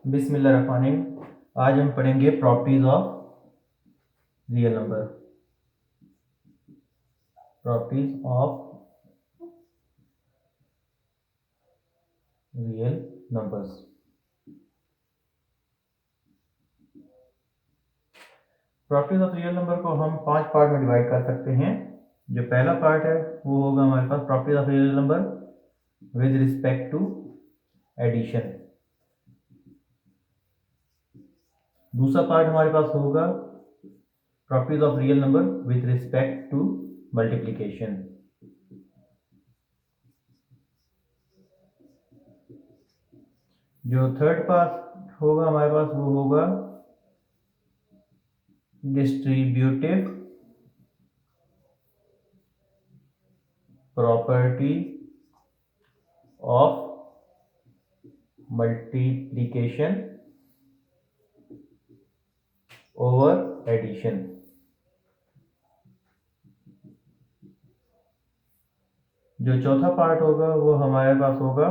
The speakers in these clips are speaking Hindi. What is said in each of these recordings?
बिस्मिल्लाहिर्रहमानिर्रहीम। आज हम पढ़ेंगे properties of real number. Properties of real numbers. Properties of real number को हम 5 पार्ट में डिवाइड कर सकते हैं। जो पहला पार्ट है वो होगा हमारे पास properties of real number with respect to addition. दूसरा पार्ट हमारे पास होगा properties of real number with respect to multiplication. जो थर्ड पार्ट होगा हमारे पास वो होगा distributive property of multiplication over addition. जो चौथा पार्ट होगा वो हमारे पास होगा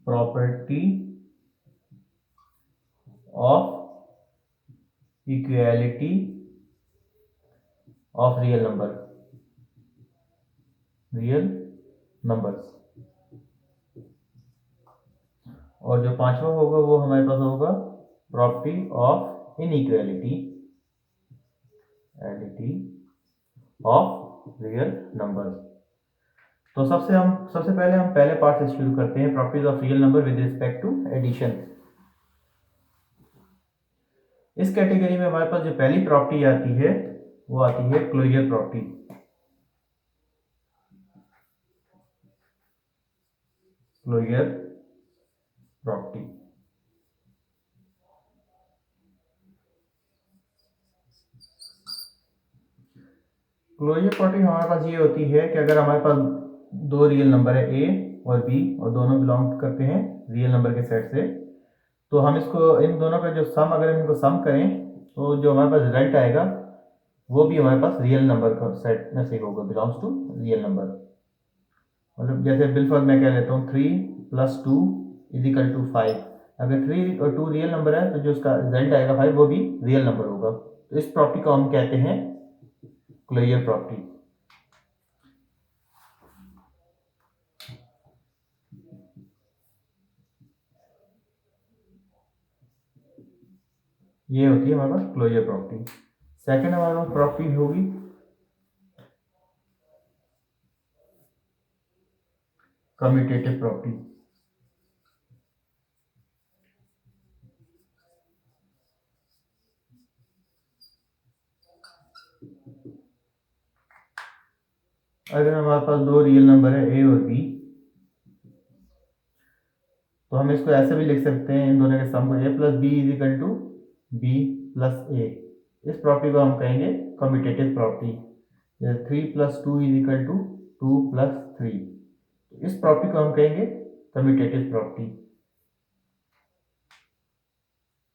property of equality of real numbers. और जो पांचवा होगा वो हमारे पास होगा property of inequality of real numbers. तो सबसे पहले हम पहले पार्ट से शुरू करते हैं, properties of real number with respect to addition. इस कैटेगरी में हमारे पास जो पहली प्रॉपर्टी आती है वो आती है closure property. Closure property closure property हमारे पास ये होती है कि अगर हमारे पास दो रियल नंबर है ए और बी और दोनों बिलोंग करते हैं रियल नंबर के सेट से, तो हम इसको इन दोनों का जो सम अगर इनको सम करें तो जो हमारे पास रिजल्ट आएगा वो भी हमारे पास रियल नंबर का सेट में से होगा, बिलोंग्स टू रियल नंबर। मतलब जैसे बिलफर्ज मैं कह लेता हूँ 3 + 2 = 5। अगर 3 और 2 रियल नंबर है तो जो उसका रिजल्ट आएगा 5 वो भी रियल नंबर होगा। तो इस प्रॉपर्टी को हम कहते हैं क्लोजर प्रॉपर्टी। ये होती है हमारे पास क्लोजर प्रॉपर्टी। सेकंड हमारे पास प्रॉपर्टी होगी कम्यूटेटिव प्रॉपर्टी। अगर हमारे पास दो रियल नंबर है ए और बी तो हम इसको ऐसे भी लिख सकते हैं, इन दोनों के सम को a + b = b + a। इस प्रॉपर्टी को हम कहेंगे कम्यूटेटिव प्रॉपर्टी। 3 + 2 = 2 + 3। इस प्रॉपर्टी को हम कहेंगे commutative property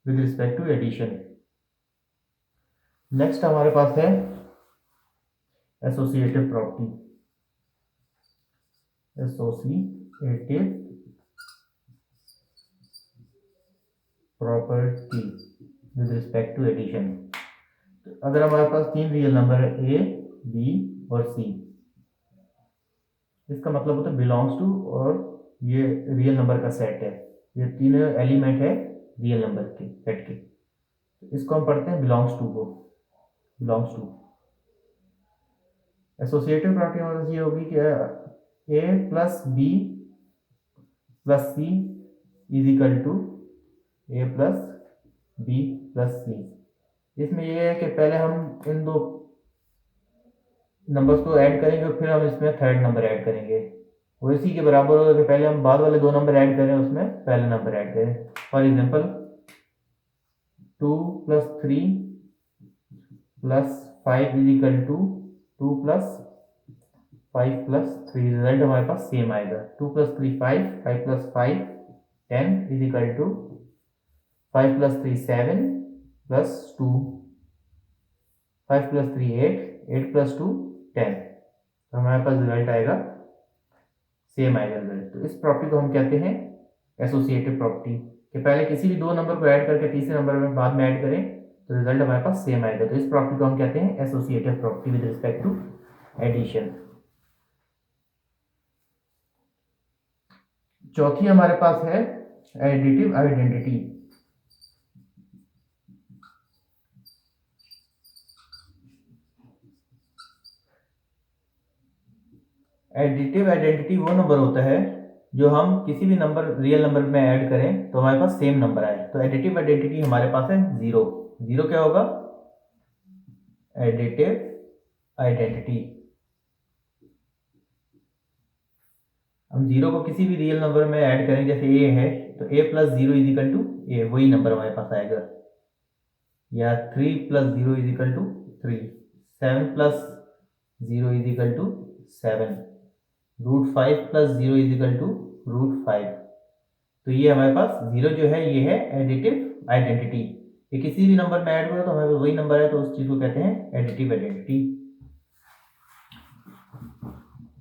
with respect to addition. Next हमारे पास है associative property. Associative property with respect to addition. अगर हमारे पास तीन रियल नंबर है ए बी और सी, इसका मतलब होता है बिलोंग्स टू, और ये रियल नंबर का सेट है। ये तीनों एलिमेंट है रियल नंबर के सेट के, तो इसको हम पढ़ते हैं बिलोंग्स टू को। बिलोंग्स टू एसोसिएटिव प्रॉपर्टी हमारे ये होगी कि a + b + c = a + b + c। इसमें यह है कि पहले हम इन दो नंबर्स को ऐड करेंगे और फिर हम इसमें थर्ड नंबर ऐड करेंगे। वो इसी के बराबर होगा कि पहले हम बाद वाले दो नंबर ऐड करें, उसमें पहले नंबर ऐड करें। For example 2 + 3 + 5 = 2 + 5 + 3। रिजल्ट हमारे पास सेम आएगा। 2 + 3 5, 5 + 5 10 = 5 + 3 7 + 2, 5 + 3 8, 8 + 2 10। तो हमारे पास रिजल्ट आएगा सेम आएगा रिजल्ट। तो इस प्रॉपर्टी को हम कहते हैं एसोसिएटिव प्रॉपर्टी कि पहले किसी भी दो नंबर को ऐड करके तीसरे नंबर में बाद में ऐड करें तो रिजल्ट हमारे पास सेम आएगा। तो इस प्रॉपर्टी को हम कहते हैं associative property with respect to addition. चौथी हमारे पास है एडिटिव आइडेंटिटी। एडिटिव आइडेंटिटी वो नंबर होता है जो हम किसी भी नंबर रियल नंबर में ऐड करें तो हमारे पास सेम नंबर आए। तो एडिटिव आइडेंटिटी हमारे पास है जीरो। जीरो क्या होगा? Additive identity. हम जीरो को किसी भी रियल नंबर में ऐड करें, जैसे ए है तो a plus zero is equal to a, वही नंबर हमारे पास आएगा। या 3 plus zero is equal to 3, 7 plus zero is equal to 7, √5 plus zero is equal to √5। तो ये हमारे पास जीरो जो है ये है एडिटिव आइडेंटिटी। ये किसी भी नंबर में ऐड करो तो हमारे पास वही नंबर है, तो उस चीज को कहते हैं एडिटिव आइडेंटिटी।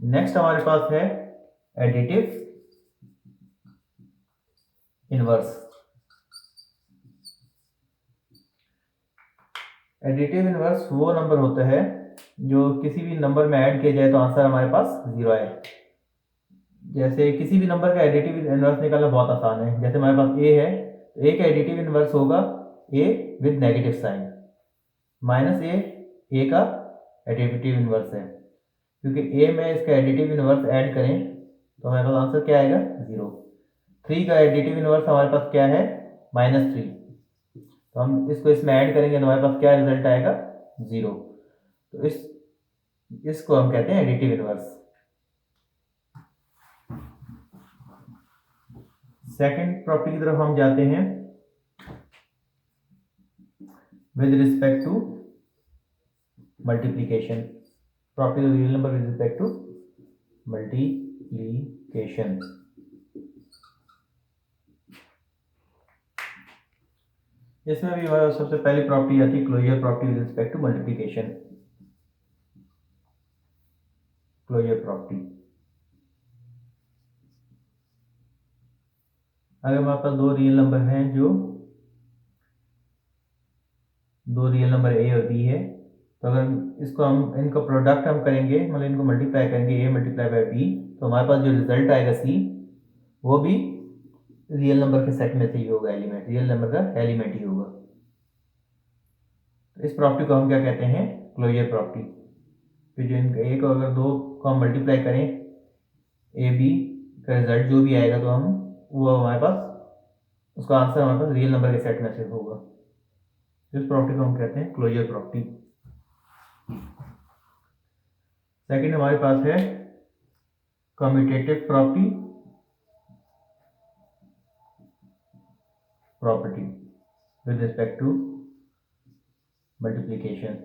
नेक्स्ट हमारे पास है एडिटिव इनवर्स। एडिटिव इनवर्स वो नंबर होता है जो किसी भी नंबर में ऐड किया जाए तो आंसर हमारे पास जीरो आए। जैसे किसी भी नंबर का एडिटिव इनवर्स निकालना बहुत आसान है। जैसे हमारे पास ए है तो ए का एडिटिव इनवर्स होगा a with negative sign, minus a का एडिटिव इनवर्स है, क्योंकि ए में इसका एडिटिव इनवर्स ऐड करें तो हमारे पास आंसर क्या आएगा? जीरो। 3 का एडिटिव इनवर्स हमारे पास क्या है? -3। तो हम इसको इसमें ऐड करेंगे तो हमारे पास क्या रिजल्ट आएगा? जीरो। तो इसको हम कहते हैं एडिटिव इनवर्स। सेकंड प्रॉपर्टी की तरफ हम जाते हैं with respect to multiplication. Property of real number with respect to multiplication. इसमें भी हमारे सबसे पहली प्रॉपर्टी आती है closure property with respect to multiplication. Closure property, अगर हमारे पास दो रियल नंबर हैं, जो दो रियल नंबर ए और बी है, तो अगर इसको हम इनका प्रोडक्ट हम करेंगे, मतलब इनको मल्टीप्लाई करेंगे ए मल्टीप्लाई बाय बी, तो हमारे पास जो रिजल्ट आएगा सी, वो भी रियल नंबर के सेट में से ही होगा, एलिमेंट, रियल नंबर का एलिमेंट ही होगा। तो इस प्रॉपर्टी को हम क्या कहते हैं? Closure property. फिर जो इनका एक अगर दो को हम मल्टीप्लाई करें ए बी का रिजल्ट जो भी आएगा तो हम वो हमारे पास उसका आंसर हमारे पास रियल नंबर के सेट में से होगा। इस प्रॉपर्टी को हम कहते हैं क्लोजर प्रॉपर्टी। सेकंड हमारे पास है commutative property with respect to multiplication.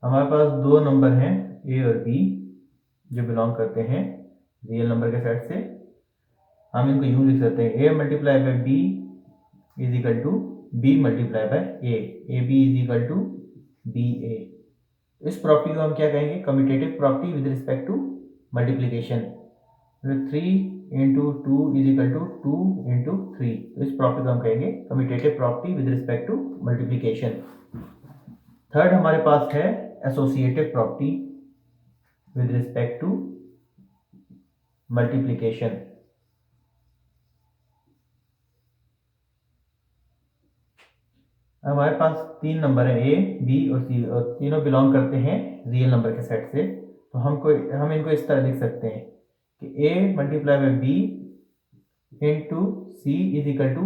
हमारे पास दो नंबर हैं ए और बी जो बिलोंग करते हैं रियल नंबर के सेट से। हम इनको यूं लिख सकते हैं a multiply by b is equal to b multiply by a b is equal to b a. इस प्रॉपर्टी को हम क्या कहेंगे? Commutative property with respect to multiplication. 3 into 2 is equal to 2 into 3। तो इस प्रॉपर्टी को हम कहेंगे commutative property with respect to multiplication. Third हमारे पास है associative property with respect to multiplication. हमारे पास तीन नंबर है ए बी और सी, और तीनों बिलोंग करते हैं रियल नंबर के सेट से। तो हम इनको इस तरह लिख सकते हैं कि a multiply by b into c is equal to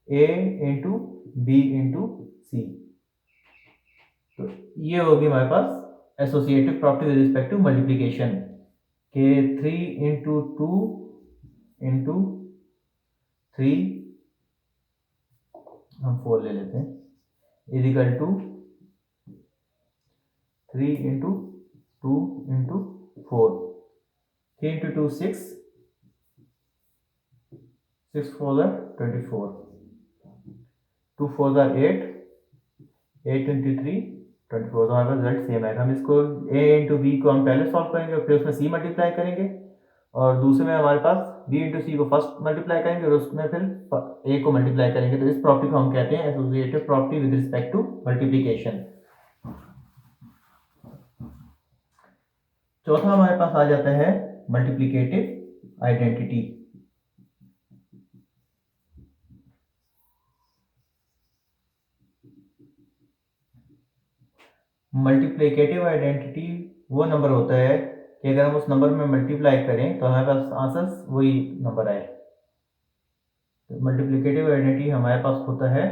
a into b into सी। तो ये होगी हमारे पास associative property with respect to multiplication के 3 इंटू 2 इंटू 3, हम 4 ले लेते हैं, is equal to 3 into 2 into 4। 3 into 2 6, 6 4 24, 2 4 8, 8 into 3 24। तो हमारे पास रिजल्ट सेम है। हम इसको ए इंटू बी को हम पहले सॉल्व करेंगे और फिर उसमें सी मल्टीप्लाई करेंगे, और दूसरे में हमारे पास b इंटू सी को फर्स्ट मल्टीप्लाई करेंगे और उसमें फिर a को मल्टीप्लाई करेंगे, तो इस प्रॉपर्टी को हम कहते हैं associative property with respect to multiplication. चौथा हमारे पास आ जाता है मल्टीप्लिकेटिव आइडेंटिटी। मल्टीप्लिकेटिव आइडेंटिटी वो नंबर होता है कि अगर हम उस नंबर में मल्टीप्लाई करें तो हमारे पास आंसर वही नंबर आए। तो मल्टीप्लिकेटिव आइडेंटिटी हमारे पास होता है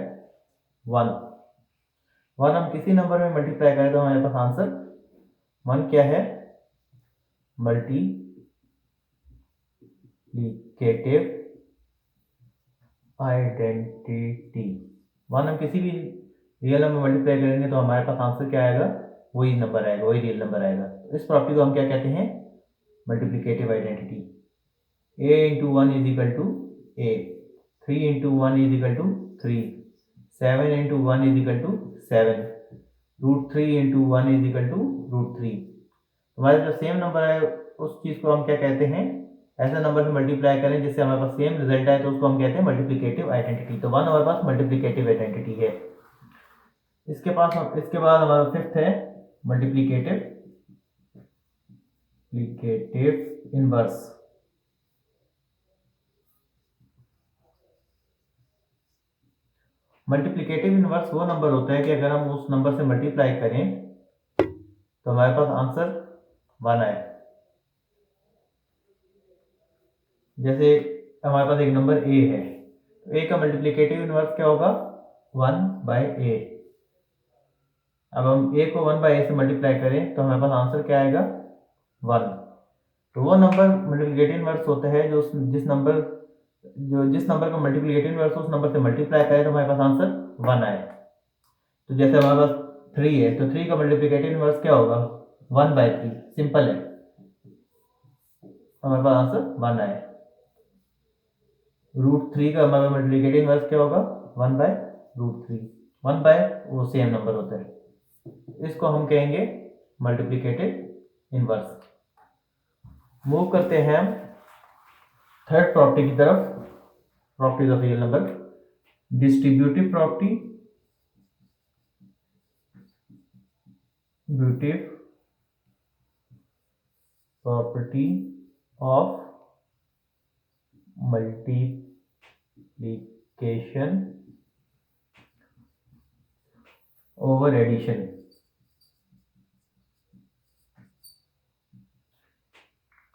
1। हम किसी नंबर में मल्टीप्लाई करें तो हमारे पास आंसर 1 क्या है, मल्टीप्लिकेटिव आइडेंटिटी। 1 हम किसी भी रियल नंबर मल्टीप्लाई करेंगे तो हमारे पास आंसर क्या आएगा, वही नंबर आएगा, वही रियल नंबर आएगा। तो इस प्रॉपर्टी को हम क्या कहते हैं, multiplicative identity. a into 1 is equal to a, 3 into 1 is equal to 3, 7 into 1 is equal to 7, √3 into 1 is equal to √3। हमारे जो सेम नंबर है उस चीज़ को हम क्या कहते हैं, ऐसा नंबर से मल्टीप्लाई करें जिससे हमारे पास सेम रिजल्ट आए तो उसको हम कहते हैं मल्टीप्लिकेटिव आइडेंटिटी। तो 1 हमारे पास मल्टीप्लिकेटिव आइडेंटिटी है। इसके बाद हमारा फिफ्थ है मल्टीप्लिकेटिव इनवर्स। मल्टीप्लिकेटिव इनवर्स वो नंबर होता है कि अगर हम उस नंबर से मल्टीप्लाई करें तो हमारे पास आंसर 1 आए। जैसे हमारे पास एक नंबर a है, तो a का मल्टीप्लिकेटिव इनवर्स क्या होगा, 1/a। अब हम a को 1/a से मल्टीप्लाई करें तो हमारे पास आंसर क्या आएगा, 1। तो वो नंबर मल्टीप्लिकेटिव इनवर्स होता है जिस नंबर का मल्टीप्लिकेटिव इनवर्स उस नंबर से मल्टीप्लाई करें तो हमारे पास आंसर 1 आए। तो जैसे हमारे पास 3 है तो 3 का मल्टीप्लिकेटिव इनवर्स क्या होगा, 1/3। सिंपल है, हमारे पास आंसर 1 आए। √3 का हमारा मल्टीप्लिकेटिव इनवर्स क्या होगा, 1/√3। 1 वो सेम नंबर होता है, इसको हम कहेंगे मल्टीप्लिकेटिव इनवर्स। मूव करते हैं हम थर्ड प्रॉपर्टी की तरफ, properties of real number. Distributive property of multiplication over addition.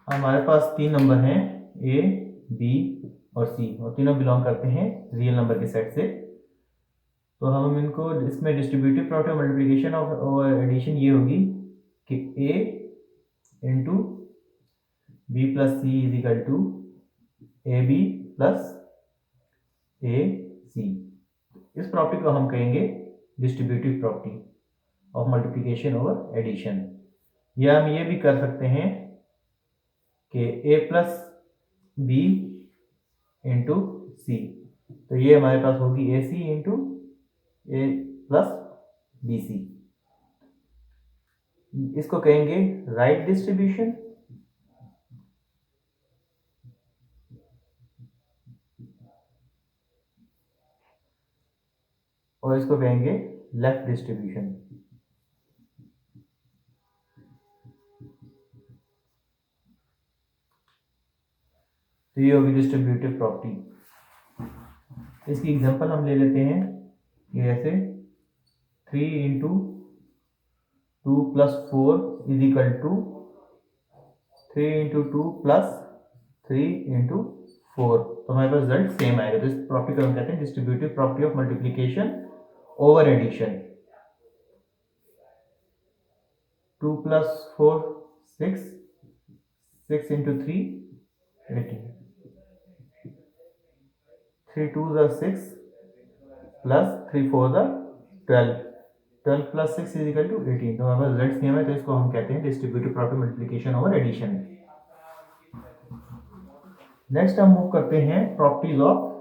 हमारे पास 3 नंबर हैं a, b और c, और तीनों बिलोंग करते हैं रियल नंबर के सेट से। तो हम इनको इसमें डिस्ट्रीब्यूटिव प्रॉपर्टी ऑफ मल्टीप्लिकेशन और एडिशन ये होगी कि a into b plus C is equal to ab plus ac। इस प्रॉपर्टी को हम कहेंगे distributive property of multiplication over addition. या हम ये भी कर सकते हैं कि a प्लस b इंटू सी, तो ये हमारे पास होगी ac into a plus bc। इसको कहेंगे राइट डिस्ट्रीब्यूशन, और इसको कहेंगे लेफ्ट डिस्ट्रीब्यूशन। तो ये होगी डिस्ट्रीब्यूटिव प्रॉपर्टी। इसकी एग्जांपल हम ले लेते हैं, ये ऐसे 3 into 2 plus 4 is equal to 3 into 2 plus 3 into 4। तो हमारे पास रिजल्ट सेम आएगा। तो इस प्रॉपर्टी को हम कहते हैं distributive property of multiplication over addition. 2 plus 4 6, 6 into 3 18, 3 2 6 plus 3 4 12, 12 plus 6 is equal to 18। तो हमारे पास रिजल्ट सेम है, तो इसको हम कहते हैं distributive property multiplication over addition. Next हम मूव करते हैं properties of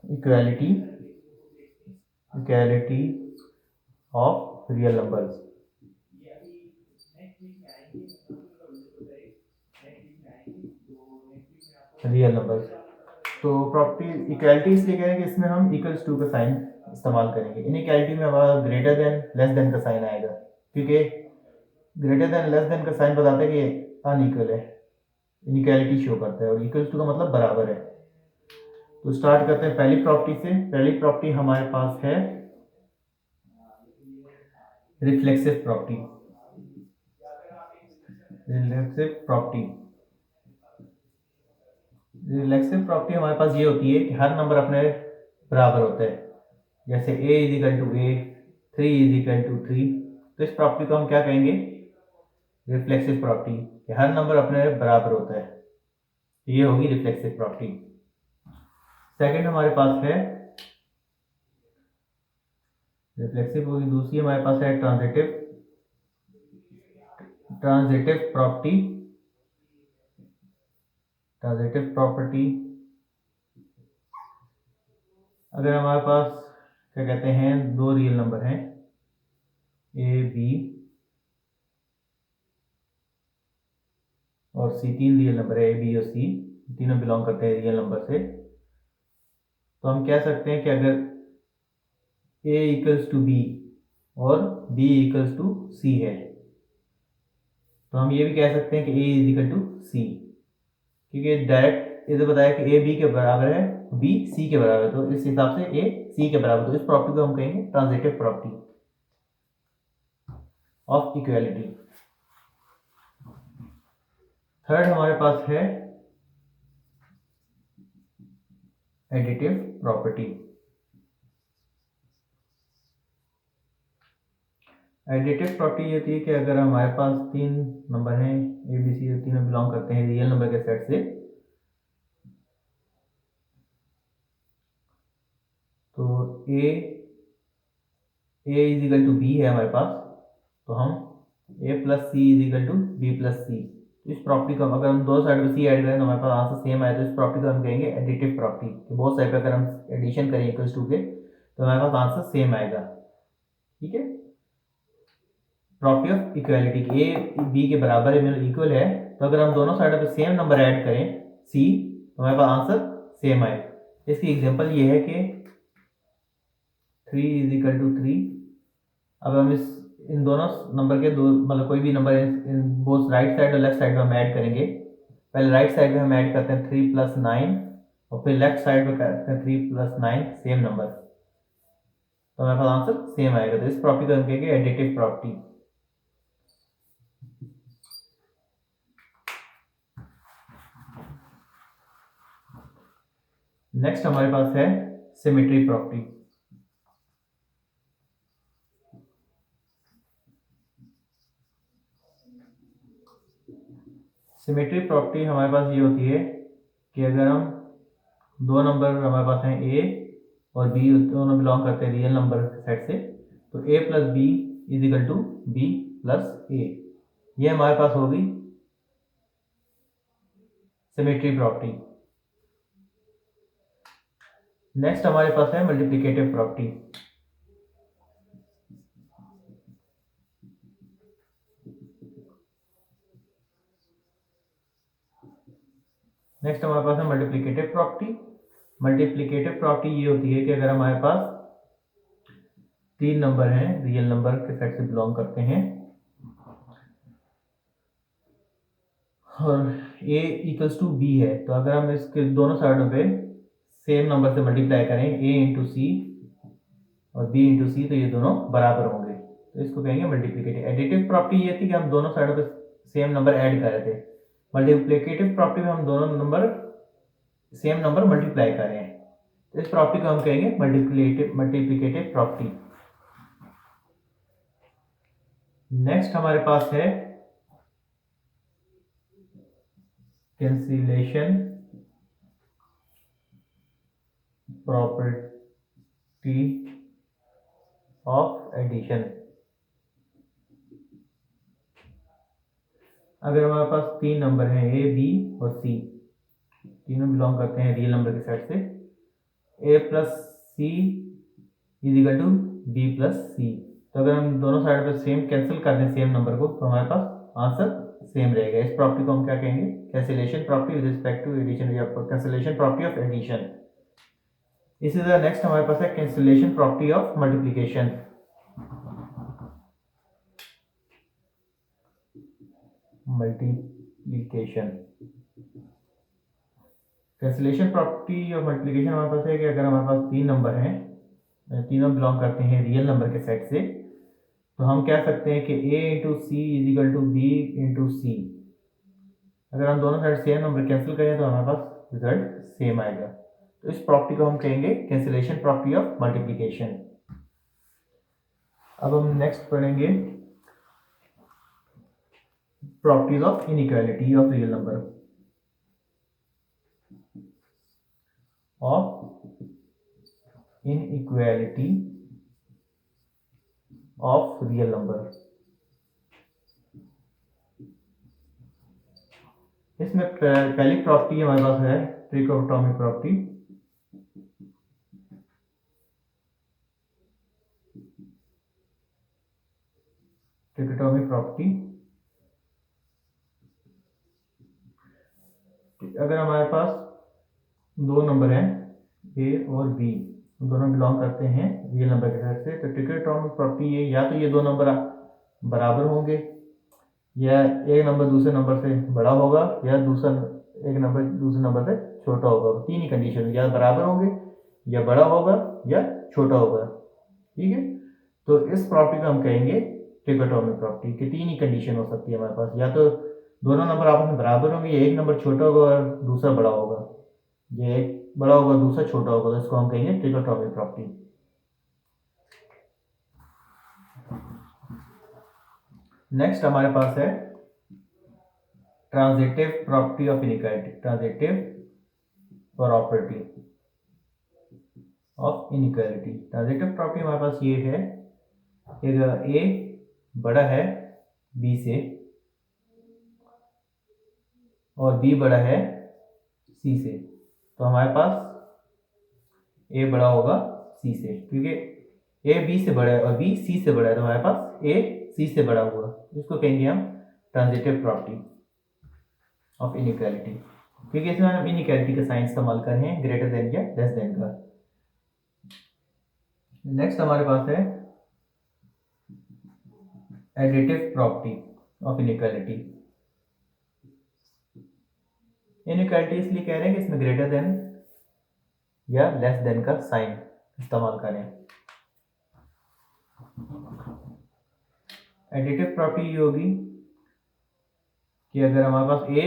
equality of real numbers. Real numbers. तो प्रॉपर्टी इक्वालिटी इसलिए कह रहे हैं कि इसमें हम इक्वल्स टू का साइन इस्तेमाल करेंगे। इनइक्वालिटी में हमारा ग्रेटर देन लेस देन का साइन आएगा, क्योंकि ग्रेटर देन लेस देन का साइन बताता है कि अनइक्वल है, इनइक्वालिटी शो करता है, और इक्वल्स टू का मतलब बराबर है। तो स्टार्ट करते हैं पहली प्रॉपर्टी से। पहली प्रॉपर्टी हमारे पास है reflexive property. Reflexive property reflexive property हमारे पास ये होती है कि हर नंबर अपने बराबर होता है। जैसे a is equal to A, 3 is equal to 3। तो इस प्रॉपर्टी को हम क्या कहेंगे? रिफ्लेक्सिव प्रॉपर्टी, कि हर नंबर अपने बराबर होता है। ये होगी रिफ्लेक्सिव प्रॉपर्टी। सेकंड हमारे पास है रिफ्लेक्सिव होगी, दूसरी हमारे पास है ट्रांजिटिव प्रॉपर्टी। ट्रांजिटिव प्रॉपर्टी अगर हमारे पास क्या कहते हैं, दो रियल नंबर हैं ए बी और सी, तीन रियल नंबर है ए बी और सी, तीनों बिलोंग करते हैं रियल नंबर से। तो हम कह सकते हैं कि अगर a इक्वल्स टू बी और b इक्वल्स टू सी है, तो हम ये भी कह सकते हैं कि a इज इक्वल टू सी, क्योंकि डायरेक्ट इधर बताया कि a b के बराबर है, b c के बराबर है, तो इस हिसाब से a c के बराबर। तो इस प्रॉपर्टी को हम कहेंगे transitive property of equality. Third हमारे पास है एडिटिव प्रॉपर्टी। एडिटिव प्रॉपर्टी ये होती है कि अगर हमारे पास तीन नंबर हैं ए बी सी, तीनों बिलोंग करते हैं रियल नंबर के सेट से, तो a is equal to b है हमारे पास, तो हम a plus C is equal to b plus c. तो इस प्रॉपर्टी को अगर हम दो साइड पे सी ऐड करें तो हमारे पास आंसर सेम आए, तो इस प्रॉपर्टी को हम कहेंगे एडिटिव प्रॉपर्टी। तो बहुत साइड पे अगर हम एडिशन करें इक्वल्स टू के, तो हमारे पास आंसर सेम आएगा। ठीक है। Property of equality, A B के बराबर है, इक्वल है, तो अगर हम दोनों साइडों पे सेम नंबर ऐड करें सी, तो हमारे पास आंसर सेम आए। इसकी एग्जांपल ये है कि 3 इज इक्वल टू 3। अब हम इन दोनों नंबर के दो, मतलब कोई भी number in both right side और लेफ्ट साइड में हम ऐड करेंगे। पहले राइट साइड में हम ऐड करते हैं 3 प्लस 9, और फिर लेफ्ट साइड में करते हैं 3 प्लस 9 सेम नंबर, तो हमारे पास आंसर सेम आएगा। तो इस प्रॉपर्टी को हम कहेंगे एडिटिव प्रॉपर्टी। नेक्स्ट हमारे पास है सिमेट्री प्रॉपर्टी। सिमेट्री प्रॉपर्टी हमारे पास ये होती है कि अगर हम दो नंबर हमारे पास हैं a और b, दोनों बिलोंग करते हैं रियल नंबर सेट से, तो a plus b is equal to b plus a, ये हमारे पास होगी सिमेट्री प्रॉपर्टी। नेक्स्ट हमारे पास है मल्टीप्लिकेटिव प्रॉपर्टी। नेक्स्ट हमारे पास है मल्टीप्लिकेटिव प्रॉपर्टी। मल्टीप्लिकेटिव प्रॉपर्टी ये होती है कि अगर हमारे पास तीन नंबर हैं रियल नंबर के सेट से बिलोंग करते हैं, और a इक्वल्स टू बी है, तो अगर हम इसके दोनों साइडों पे सेम नंबर से मल्टीप्लाई करें a इंटू सी और b इंटू सी, तो ये दोनों बराबर होंगे, तो इसको कहेंगे मल्टीप्लिकेटिव। एडिटिव प्रॉपर्टी ये थी कि हम दोनों साइडों पे सेम नंबर ऐड कर रहे थे। मल्टीप्लिकेटिव प्रॉपर्टी में हम दोनों नंबर सेम नंबर मल्टीप्लाई कर रहे हैं, तो इस प्रॉपर्टी को हम कहेंगे मल्टीप्लिकेटिव प्रॉपर्टी। नेक्स्ट हमारे पास है कैंसिलेशन प्रॉपर्टी ऑफ एडिशन। अगर हमारे पास तीन नंबर हैं ए बी और सी, तीनों बिलोंग करते हैं रियल नंबर के सेट से, a plus C is equal to b plus c, तो अगर हम दोनों साइड पे सेम कैंसिल कर दें सेम नंबर को तो हमारे पास आंसर सेम रहेगा। इस प्रॉपर्टी को हम क्या कहेंगे? Cancellation property with respect to addition या कैंसिलेशन प्रॉपर्टी ऑफ एडिशन। इसी तरह नेक्स्ट हमारे पास है cancellation property of multiplication. Cancellation property of multiplication हमारे पास है कि अगर हमारे पास तीन नंबर हैं, तीनों बिलोंग करते हैं रियल नंबर के सेट से, तो हम कह सकते हैं कि a into c is equal to b into c. अगर हम दोनों साइड सेम नंबर कैंसिल करें तो हमारे पास रिजल्ट सेम आएगा। तो इस प्रॉपर्टी को हम कहेंगे कैंसिलेशन प्रॉपर्टी ऑफ मल्टीप्लिकेशन। अब हम नेक्स्ट पढ़ेंगे properties of inequality of real number of real number. इसमें पहली प्रॉपर्टी हमारे पास है ट्रिकोटोमी प्रॉपर्टी। ट्रिकोटोमी प्रॉपर्टी, अगर हमारे पास दो नंबर हैं a और b, दोनों बिलोंग करते हैं रियल नंबर के सेट से, तो ट्रिकोटोमी प्रॉपर्टी ये या तो ये दो नंबर बराबर होंगे, या एक नंबर दूसरे नंबर से बड़ा होगा, या दूसरा एक नंबर दूसरे नंबर से छोटा होगा। तीन ही कंडीशन, या बराबर होंगे, या बड़ा होगा, या छोटा होगा। ठीक है, तो इस प्रॉपर्टी को हम कहेंगे ट्रिकोटोमी प्रॉपर्टी की तीन ही कंडीशन हो सकती है हमारे पास, या तो दोनों नंबर आपस में बराबर होंगे, या एक नंबर छोटा होगा और दूसरा बड़ा होगा, या एक बड़ा होगा दूसरा छोटा होगा, तो इसको हम कहेंगे ट्रिकोटोमी प्रॉपर्टी। नेक्स्ट हमारे पास है transitive property of inequality. Transitive property of inequality, transitive property हमारे पास ये है कि अगर a बड़ा है b से और b बड़ा है c से, तो हमारे पास a बड़ा होगा c से, क्योंकि a b से बड़ा है और b c से बड़ा है, तो हमारे पास a c से बड़ा हुआ। इसको कहेंगे हम ट्रांजिटिव प्रॉपर्टी ऑफ इनइक्वालिटी, क्योंकि इसमें हम इनइक्वालिटी का साइन इस्तेमाल कर रहे हैं ग्रेटर देन या लेस देन का। नेक्स्ट हमारे पास है additive property of inequality. Inequality इसलिए कह रहे हैं कि इसमें ग्रेटर देन या लेस देन का साइन इस्तेमाल करें। एडिटिव प्रॉपर्टी ये होगी कि अगर हमारे पास a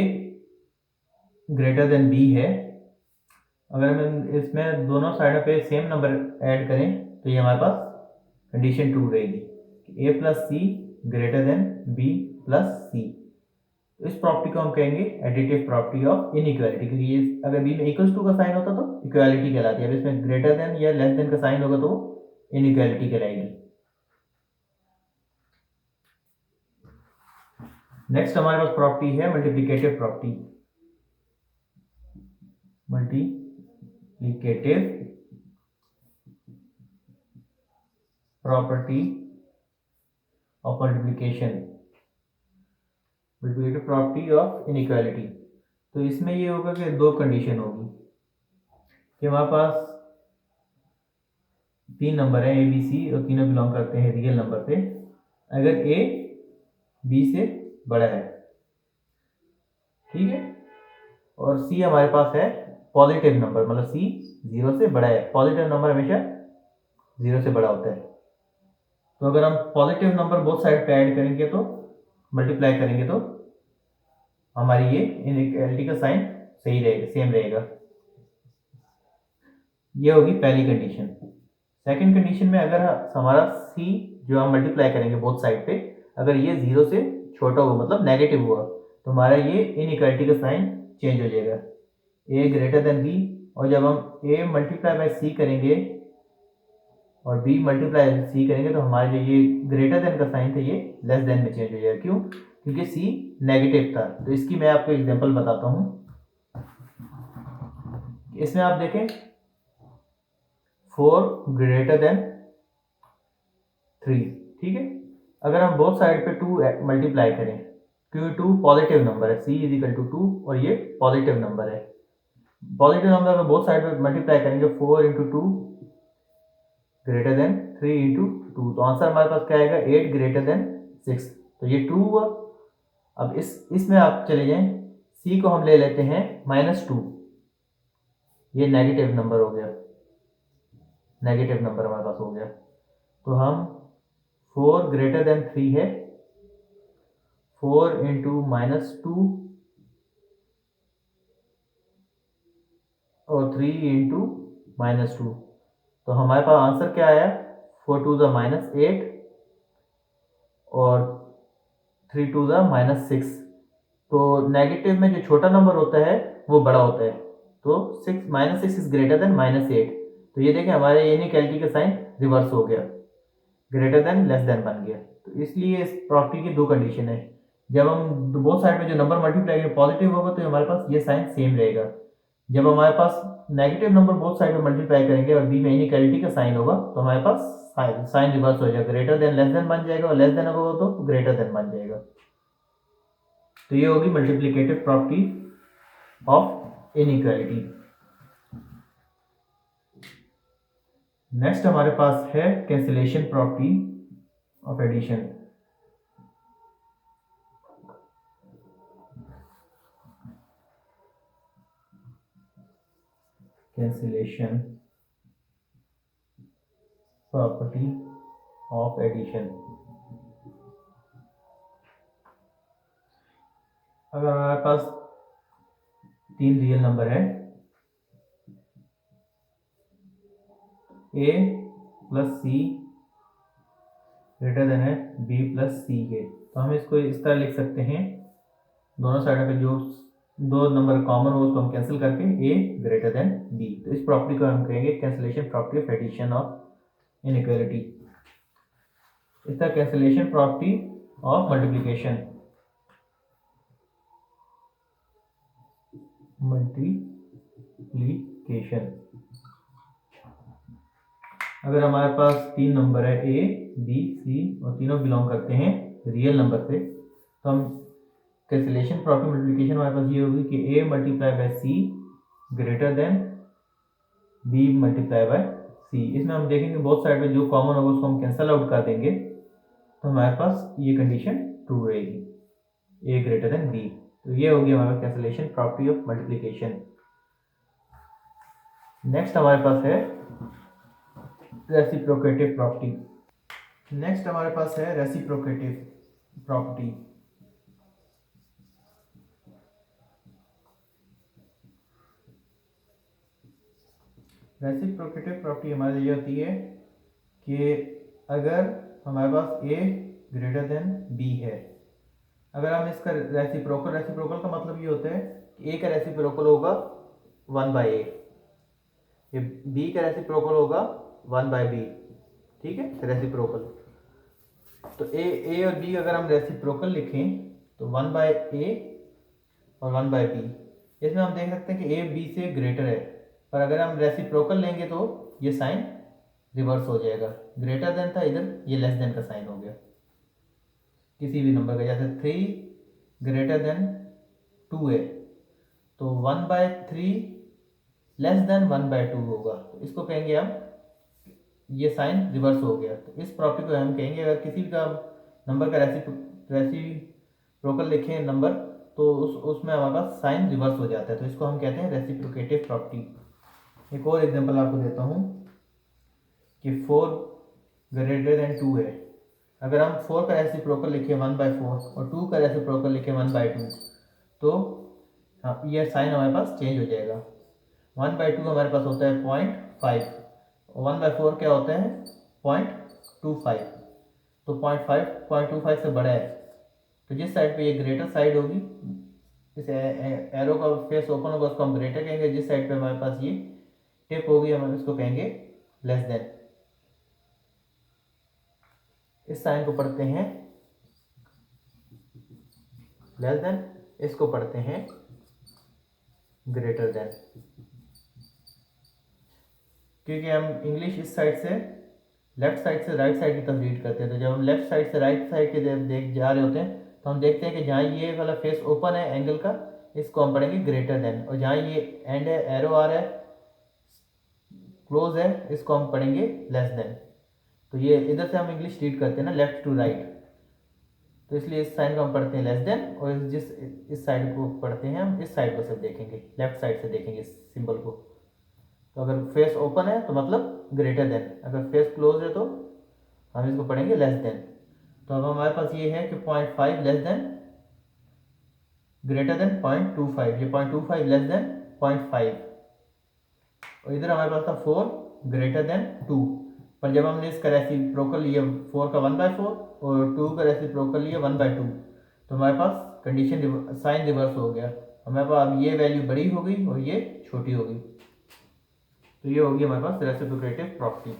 ग्रेटर देन b है, अगर हम इसमें दोनों साइडों पे सेम नंबर ऐड करें तो ये हमारे पास कंडीशन ट्रू रहेगी कि a plus C greater than b plus c. तो इस प्रॉपर्टी को हम कहेंगे एडिटिव प्रॉपर्टी ऑफ इनइक्वालिटी, क्योंकि ये अगर b में इक्वल्स टू का साइन होता तो इक्वालिटी कहलाती है, अब इसमें ग्रेटर देन या लेस देन का साइन होगा तो इनइक्वालिटी कहलाएगी। नेक्स्ट हमारे पास प्रॉपर्टी है multiplicative property. Multiplicative property of multiplication, multiplicative property of inequality. तो इसमें ये होगा कि दो कंडीशन होगी कि हमारे पास तीन नंबर है a b c और तीनों बिलोंग करते हैं रियल नंबर से। अगर a b से बड़ा है, ठीक है, और c हमारे पास है पॉजिटिव नंबर, मतलब c 0 से बड़ा है। पॉजिटिव नंबर हमेशा 0 से बड़ा होता है। तो अगर हम पॉजिटिव नंबर बोथ साइड पे ऐड करेंगे तो मल्टीप्लाई करेंगे तो हमारी ये इनइक्वालिटी का साइन सही रहेगा, सेम रहेगा। ये होगी पहली कंडीशन। सेकंड कंडीशन में अगर हमारा c जो हम मल्टीप्लाई करेंगे बोथ साइड पे, अगर ये 0 से छोटा हुआ मतलब नेगेटिव हुआ, तो हमारा ये इनइक्वालिटी का साइन चेंज हो जाएगा, a ग्रेटर देन b, और जब हम a मल्टीप्लाई बाय c करेंगे और b मल्टीप्लाई c करेंगे तो हमारा जो ये ग्रेटर देन का साइन था ये लेस देन में चेंज हो जाएगा। क्यों? क्योंकि c नेगेटिव था। तो इसकी मैं आपको एग्जांपल बताता हूँ। इसमें आप देखें 4 ग्रेटर देन 3, ठीक है। अगर हम बोथ साइड पे 2 मल्टीप्लाई करें, क्योंकि 2 पॉजिटिव नंबर है, c इज इक्वल टू 2 और ये पॉजिटिव नंबर है। पॉजिटिव नंबर में बोथ साइड पे मल्टीप्लाई करेंगे, 4 इंटू 2 ग्रेटर देन 3 इंटू 2, तो आंसर हमारे पास क्या आएगा, 8 ग्रेटर देन 6, तो ये 2 हुआ। अब इसमें आप चले जाएं, c को हम ले लेते हैं -2, ये नेगेटिव नंबर हो गया, नेगेटिव नंबर हमारे पास हो गया। तो हम 4 ग्रेटर देन 3 है, 4 इंटू -2 और 3 इंटू -2, तो हमारे पास आंसर क्या आया, 4 टू द -8 और 3 टू द -6। तो नेगेटिव में जो छोटा नंबर होता है वो बड़ा होता है, तो -6 इज ग्रेटर देन -8। तो ये देखें हमारे इनइक्वालिटी का साइन रिवर्स हो गया, ग्रेटर देन लेस देन बन गया। तो इसलिए इस प्रॉपर्टी की दो कंडीशन है, जब हम बोथ साइड में जो नंबर मल्टीप्लाई करेंगे पॉजिटिव होगा तो हमारे पास ये साइन सेम रहेगा। जब हमारे पास नेगेटिव नंबर बोथ साइड में मल्टीप्लाई करेंगे और बी में इनइक्वालिटी का साइन होगा तो हमारे पास साइन रिवर्स हो जाएगा, ग्रेटर देन लेस देन बन जाएगा और लेस देन होगा तो ग्रेटर देन बन जाएगा। तो ये होगी multiplicative property of inequality. Next हमारे पास है cancellation property of addition. Cancellation property of addition. अगर हमारे पास 3 रियल नंबर है, a plus C greater than है b प्लस सी के, तो हम इसको इस तरह लिख सकते हैं, दोनों साइड पे जो दो नंबर कॉमन हो उसको हम कैंसिल करके a ग्रेटर देन b, तो इस प्रॉपर्टी को हम कहेंगे cancellation property of addition of inequality. इस तरह कैंसिलेशन प्रॉपर्टी ऑफ मल्टीप्लिकेशन, अगर हमारे पास 3 नंबर है a b c और तीनों बिलोंग करते हैं रियल नंबर से, तो हम कैंसिलेशन प्रॉपर्टी मल्टीप्लिकेशन हमारे पास ये होगी कि a multiply by c greater than b multiply by c। इसमें हम देखेंगे बोथ साइड में जो कॉमन होगा उसको हम कैंसिल आउट कर देंगे, तो हमारे पास ये कंडीशन ट्रू रहेगी, a ग्रेटर देन b। तो ये होगी हमारा cancellation property of multiplication. Next हमारे पास है रेसिप्रोकेटिव प्रॉपर्टी। नेक्स्ट हमारे पास है रेसिप्रोकेटिव प्रॉपर्टी। रेसिप्रोकेटिव प्रॉपर्टी हमारी ये होती है कि अगर हमारे पास a ग्रेटर देन b है, अगर हम इसका रेसिप्रोकल का मतलब ये होता है कि a का रेसिप्रोकल होगा 1/a, ये b का रेसिप्रोकल होगा 1/b, ठीक है, रेसिप्रोकल। तो a और b अगर हम रेसिप्रोकल लिखें तो 1/a और 1/b, इसमें हम देख सकते हैं कि a b से ग्रेटर है, पर अगर हम रेसिप्रोकल लेंगे तो ये साइन रिवर्स हो जाएगा, ग्रेटर देन था इधर, ये लेस देन का साइन हो गया किसी भी नंबर का, जैसे 3 ग्रेटर देन 2 है तो 1/3 लेस देन 1/2 होगा, तो इसको कहेंगे हम, ये साइन रिवर्स हो गया। तो इस प्रॉपर्टी को हम कहेंगे अगर किसी का नंबर का रेसिप्रोकल लिखें नंबर तो उसमें हमारे पास साइन रिवर्स हो जाता है, तो इसको हम कहते हैं रेसिप्रोकेटिव प्रॉपर्टी। एक और एग्जांपल आपको देता हूँ कि 4 ग्रेटर देन 2 है, अगर हम 4 का रेसिप्रोकल लिखें 1/4 और 2 का रेसिप्रोकल लिखें 1/2, तो हाँ ये साइन हमारे पास चेंज हो जाएगा। 1/2 हमारे पास होता है 0.5, 1/4 क्या होता है 0.25, तो 0.25 से बड़ा है, तो जिस साइड पे ये ग्रेटर साइड होगी, इस एरो का फेस ओपन होगा उसको हम ग्रेटर कहेंगे, जिस साइड पे हमारे पास ये टिप होगी हम इसको कहेंगे लेस देन। इस साइन को पढ़ते हैं लेस देन, इसको पढ़ते हैं ग्रेटर देन, क्योंकि हम इंग्लिश इस साइड से लेफ्ट साइड से राइट साइड की तरफ रीड करते हैं। तो जब हम लेफ्ट साइड से राइट साइड के देख जा रहे होते हैं तो हम देखते हैं कि जहाँ ये वाला फेस ओपन है एंगल का, इसको हम पढ़ेंगे ग्रेटर देन, और जहाँ ये एंड है, एरो आ रहा है, क्लोज है, इसको हम पढ़ेंगे लेस देन। तो ये इधर से हम इंग्लिश रीड करते हैं ना, लेफ्ट टू राइट, तो इसलिए इस साइन को हम पढ़ते हैं लेस देन, और इस साइड को पढ़ते हैं हम इस साइड को सिर्फ देखेंगे, लेफ्ट साइड से देखेंगे इस सिंबल को। तो अगर फेस ओपन है तो मतलब ग्रेटर देन, अगर फेस क्लोज है तो हम इसको पढ़ेंगे लेस देन। तो अब हमारे पास ये है कि 0.5 लेस देन ग्रेटर देन 0.25, ये 0.25 लेस देन 0.5, और इधर हमारे पास था 4 ग्रेटर देन 2, पर जब हमने इसका रेसिप्रोकल लिया 4 का 1/4 और 2 का रेसिप्रोकल लिया 1/2, तो हमारे पास कंडीशन साइन रिवर्स हो गया, हमारे पास अब ये वैल्यू बड़ी हो गई और ये छोटी हो गई। तो ये होगी हमारे पास रेसिप्रोकेटिव प्रॉपर्टी।